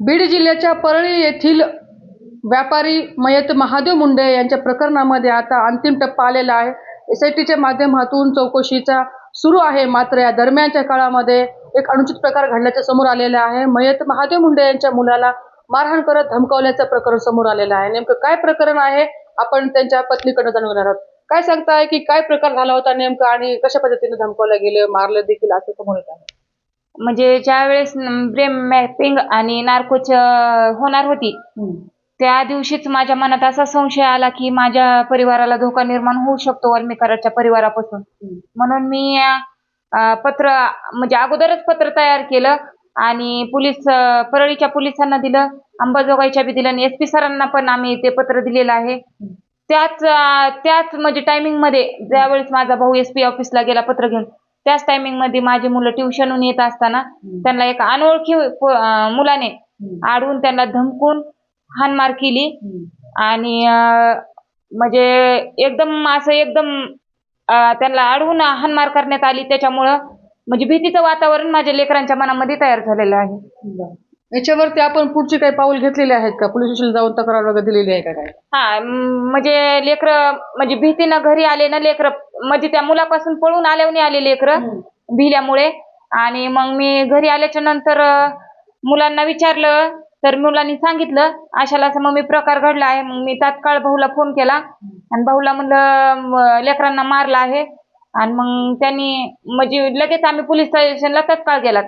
बीड जिल्ह्याच्या परळी येथील व्यापारी मयत महादेव मुंडे यांच्या प्रकरणामध्ये आता अंतिम टप्पा आलेला आहे। एसआयटीच्या माध्यमातून चौकशीचा सुरू आहे। मात्र या दरम्यानच्या काळामध्ये एक अनुचित प्रकार घडल्याचे समोर आलेला आहे। मयत महादेव मुंडे यांच्या मुलाला मारहाण करत धमकावल्याचं प्रकरण समोर आलेलं आहे। नेमकं काय प्रकरण आहे आपण त्यांच्या पत्नीकडे जाणून घेणार आहोत। काय सांगताय की काय प्रकार झाला होता नेमका आणि कशा पद्धतीने धमकावलं गेलं, मारलं देखील असं समोर येत आहे। म्हणजे ज्यावेळेस ब्रेन मॅपिंग आणि नार्कोच होणार होती त्या दिवशीच माझ्या मनात असा संशय आला की माझ्या परिवाराला धोका निर्माण होऊ शकतो वाल्मीकरांच्या परिवारापासून। म्हणून मी पत्र म्हणजे अगोदरच पत्र तयार केलं आणि परळीच्या पोलिसांना दिलं, अंबाजोगाईच्या बी दिलं आणि SP सरांना पण आम्ही ते पत्र दिलेलं आहे। त्याच म्हणजे टायमिंग मध्ये ज्यावेळेस माझा भाऊ SP ऑफिसला गेला पत्र घेऊन, त्याच टायमिंग मध्ये माझी मुलं ट्युशनहून येत असताना त्यांना एक अनोळखी मुलाने आडवून त्यांना धमकून हाणमार केली आणि म्हणजे एकदम त्यांना अडवून हाणमार करण्यात आली। त्याच्यामुळं म्हणजे भीतीचं वातावरण माझ्या लेकरांच्या मनामध्ये तयार झालेलं आहे। याच्यावरती आपण पुढची काही पाऊल घेतलेले आहेत का? पोलीस स्टेशनला जाऊन तक्रार वगैरे दिलेली आहे का काय? हा, म्हणजे लेकरं म्हणजे भीतीनं घरी आले ना, लेकरं म्हणजे त्या मुलापासून पळून आल्यावर आले लेकरं भिल्यामुळे। आणि मग मी घरी आल्याच्या नंतर मुलांना विचारलं तर मुलांनी सांगितलं अशाला असं मग मी प्रकार घडला आहे। मग मी तात्काळ भाऊला फोन केला आणि भाऊला म्हणलं लेकरांना मारलं आहे आणि मग त्यांनी म्हणजे लगेच आम्ही पोलीस स्टेशनला तात्काळ गेलात।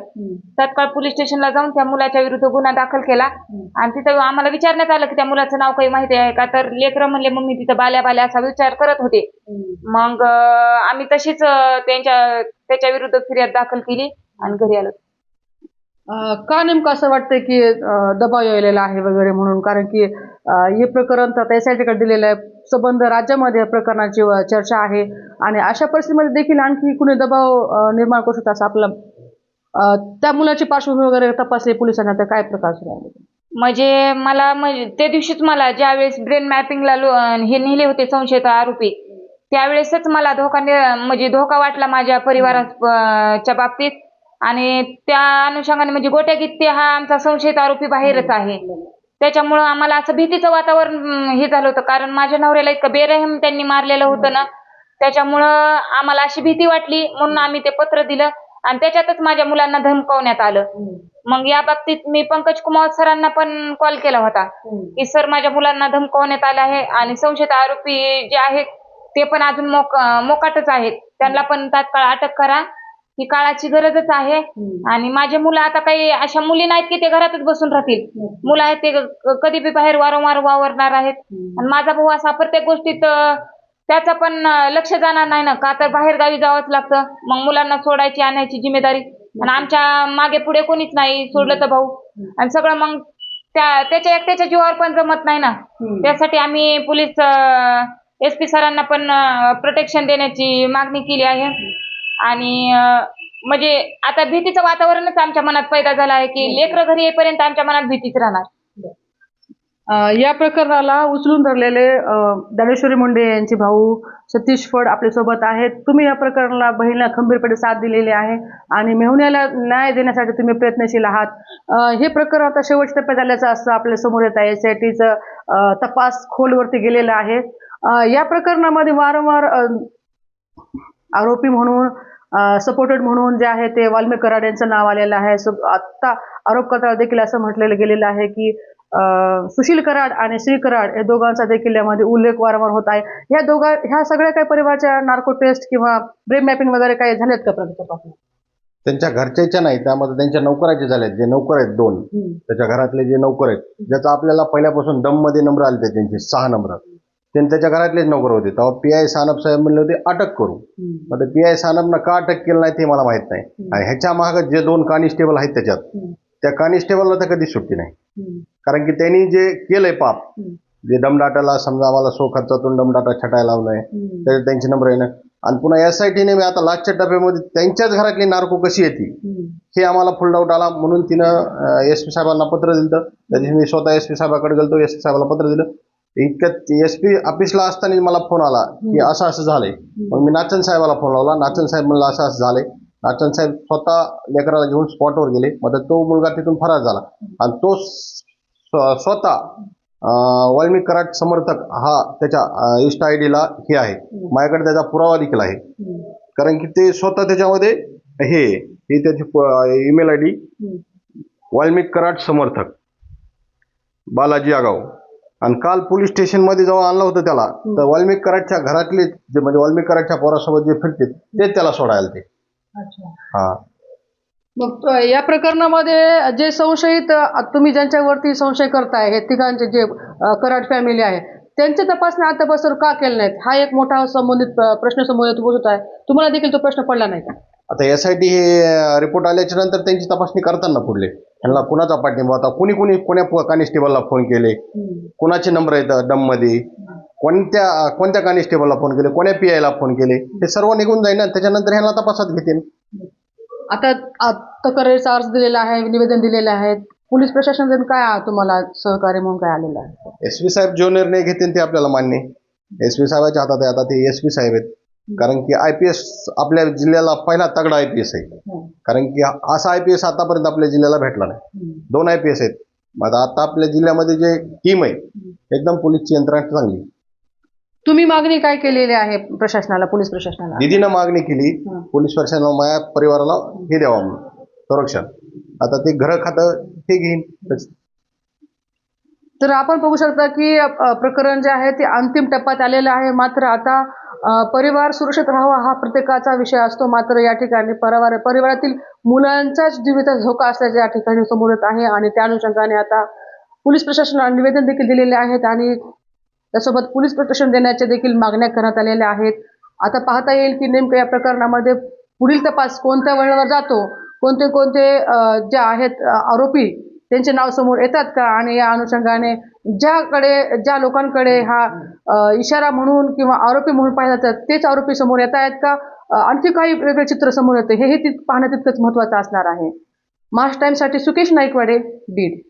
तात्काळ पोलीस स्टेशनला जाऊन त्या मुलाच्या विरुद्ध गुन्हा दाखल केला आणि तिथं आम्हाला विचारण्यात आलं की त्या मुलाचं नाव काही माहिती आहे का, तर लेकरं म्हणले मग मी तिथं बाल्या असा विचार करत होते। मग आम्ही तशीच त्याच्या विरुद्ध फिर्याद दाखल केली आणि घरी आलो। का नेमकं असं वाटतंय की दबाव यायलेला आहे वगैरे म्हणून? कारण की हे प्रकरण तर एसआयटीकडे दिलेलं आहे, संबंध राज्यामध्ये या प्रकरणाची चर्चा आहे आणि अशा परिस्थितीमध्ये देखील आणखी कुणी दबाव निर्माण करू शकतो असं आपलं त्या मुलाची पार्श्वभूमी वगैरे तपासली पोलिसांना, तर काय प्रकार सुरू आहे? म्हणजे मला त्या दिवशीच मला ज्यावेळेस ब्रेन मॅपिंगला हे नेले होते संशयित आरोपी, त्यावेळेसच मला धोका वाटला माझ्या परिवाराच्या बाबतीत आणि त्या अनुषंगाने म्हणजे गोट्या गित्ते हा आमचा संशयित आरोपी बाहेरच आहे। त्याच्यामुळं आम्हाला असं भीतीचं वातावरण हे झालं होतं, कारण माझ्या नवऱ्याला इतकं बेरहम त्यांनी मारलेलं होतं ना, त्याच्यामुळं आम्हाला अशी भीती वाटली म्हणून आम्ही ते पत्र दिलं आणि त्याच्यातच माझ्या मुलांना धमकावण्यात आलं। मग या बाबतीत मी पंकज कुमार सरांना पण कॉल केला होता की सर माझ्या मुलांना धमकावण्यात आलं आहे आणि संशयित आरोपी जे आहेत ते पण अजून मोकाटच आहेत, त्यांना पण तात्काळ अटक करा, ही काळाची गरजच आहे। आणि माझे मुलं आता काही अशा मुली नाहीत की ते घरातच बसून राहतील, मुलं आहेत ते कधी बी बाहेर वारंवार वावरणार आहेत। आणि माझा भाऊ असा प्रत्येक गोष्टीत त्याचा पण लक्ष जाणार नाही ना, का तर बाहेर गावी जावंच लागतं। मग मुलांना सोडायची आणायची जिम्मेदारी आणि आमच्या मागे पुढे कोणीच नाही, सोडलं तर भाऊ आणि सगळं मग त्याच्या एकट्याच्या जीवावर पण जमत नाही ना। त्यासाठी आम्ही पोलीस SP सरांना पण प्रोटेक्शन देण्याची मागणी केली आहे आणि म्हणजे आता भीतीचं वातावरणच आमच्या मनात पैदा झालं आहे की लेकरं घरी येईपर्यंत आमच्या मनात भीतीच राहणार। या प्रकरणाला उचलून धरलेले ज्ञानेश्वरी मुंडे यांचे भाऊ सतीश फड आपल्या सोबत आहेत। तुम्ही या प्रकरणाला बहिणीला खंबीरपणे साथ दिलेली आहे आणि मेहुण्याला न्याय देण्यासाठी तुम्ही प्रयत्नशील आहात। हे प्रकरण आता शेवटच्या टप्प्यात आल्याचं असं आपल्या समोर येत आहे। एसआयटीचं तपास खोलवरती गेलेला आहे। या प्रकरणामध्ये वारंवार आरोपी म्हणून सपोर्टेड म्हणून जे आहे ते वाल्मिक कराड यांचं नाव आलेलं आहे। आता आरोपकर्त्याला देखील असं म्हटलेलं गेलेलं आहे की सुशील कराड आणि श्री कराड या दोघांचा देखील यामध्ये उल्लेख वारंवार होत आहे। ह्या सगळ्या काही परिवाराच्या नार्को टेस्ट किंवा ब्रेन मॅपिंग वगैरे काही झालेत का तपासून? त्यांच्या घरच्याच्या नाही, त्यामध्ये त्यांच्या नोकराचे झालेत, जे नोकर आहेत 2 त्याच्या घरातले जे नोकर आहेत, ज्याचा आपल्याला पहिल्यापासून दम मध्ये नंबर आले त्यांचे 6 नंबर, त्यांच्या घरातलेच नोकर होते। तेव्हा PI सानप साहेब म्हणले होते अटक करू, मग PI सानपनं का अटक केलं नाही ते मला माहित नाही। आणि ह्याच्या मागे जे 2 कॉन्स्टेबल आहेत त्याच्यात, त्या कॉन्स्टेबलला तर कधीच सुट्टी नाही, कारण की त्यांनी जे केलंय पाप, जे दमडाटाला समजा आम्हाला सो खर्चातून दमडाटा छटायला लावलाय, तर त्यांचे नंबर आहे ना। आणि पुन्हा SITने मी आता लास्टच्या टप्प्यामध्ये त्यांच्याच घरातली नार्को कशी येते हे आम्हाला फुल डाऊट आला, म्हणून तिनं SP साहेबांना पत्र दिलं। त्या दिवशी मी स्वतः SP साहेबाकडे गेलो, SP साहेबाला पत्र दिलं। इतक्यात SP ऑफिसला असताना मला फोन आला की असं असं झालंय। मग मी नाचन साहेबाला फोन लावला, नाचन साहेब म्हणलं असं असं झालंय अर्चन साहेब स्वतः लेकराला घेऊन स्पॉटवर गेले. मग तो मुलगा तिथून फरार झाला आणि तो स्वतः वाल्मिक कराड समर्थक हा त्याच्या इन्स्टा आय डीला हे आहे. माझ्याकडे त्याचा पुरावा देखील आहे, कारण की ते स्वतः त्याच्यामध्ये हे त्याची email I D Valmik Karad समर्थक बालाजी आगाव. आणि काल पोलीस स्टेशनमध्ये जेव्हा आणलं होतं त्याला, तर वाल्मिक कराडच्या घरातले जे म्हणजे वाल्मिक कराडच्या पोरासोबत जे फिरते तेच त्याला सोडायला ते. हा. मग या प्रकरणामध्ये जे संशयित तुम्ही ज्यांच्यावरती संशय करताय, हे तिघांचे जे कराड फॅमिली आहे, त्यांची तपासणी आतापासून का केली नाहीत? हा एक मोठा संबंधित प्रश्न समोर येत आहे. तुम्हाला देखील तो प्रश्न पडला नाही का? आता SIT हे रिपोर्ट आल्याच्या नंतर त्यांची तपासणी करताना पुढले त्यांना कुणाचा पाठिंबा होता, कोण्या कॉन्स्टेबलला फोन केले, कुणाचे नंबर आहेत डम मध्ये, कोणत्या कॉन्स्टेबलला फोन केले, कोण्या PI ला फोन केले, हे सर्व निघून जाईल ना. त्याच्यानंतर ह्यांना तपासात घेतील. आता तक्रारीचा अर्ज दिलेला आहे, निवेदन दिलेलं आहे. पोलीस प्रशासन काय तुम्हाला सहकार्य म्हणून काय आलेलं आहे? SV साहेब जो निर्णय घेतील ते आपल्याला मान्य आहे. SV साहेबांच्या हातात आहे. आता ते SV साहेब आहेत, कारण की IPS आपल्या जिल्ह्याला पहिला तगडा IPS आहे. कारण की असा IPS आतापर्यंत आपल्या जिल्ह्याला भेटला नाही. 2 IPS आहेत. आता आपल्या जिल्ह्यामध्ये जे टीम आहे एकदम पोलीसची यंत्रणा चांगली. तुम्ही मागणी काय केलेली आहे प्रशासनाला, पोलीस प्रशासनाला? निधीनं मागणी केली पोलीस प्रशासनाला माझ्या परिवाराला हे द्यावा म्हणून संरक्षण. आता ते घर खातं हे घेईन. तर आपण बघू शकता की प्रकरण जे आहे ते अंतिम टप्प्यात आलेलं आहे. मात्र आता परिवार सुरक्षित राहावा हा प्रत्येकाचा विषय असतो. मात्र या ठिकाणी परिवारातील मुलांचाच जीवित धोका असल्याचे या ठिकाणी समोर येत आहे आणि त्या अनुषंगाने आता पोलीस प्रशासनाला निवेदन देखील दिलेले आहेत आणि त्यासोबत पोलीस प्रोटेक्शन देण्याच्या देखील मागण्या करण्यात आलेल्या आहेत. आता पाहता येईल की नेमकं या प्रकरणामध्ये पुढील तपास कोणत्या वळणावर जातो, कोणते जे आहेत आरोपी त्यांचे नाव समोर येतात का, आणि या अनुषंगाने ज्या लोकांकडे हा इशारा म्हणून किंवा आरोपी म्हणून पाहिलं जातं तेच आरोपी समोर येत आहेत का, आणखी काही वेगळे चित्र समोर येते, हेही पाहणं तितकंच महत्त्वाचं असणार आहे. महाराष्ट्र टाइम्ससाठी सुकेश नाईकवाडे, बीड.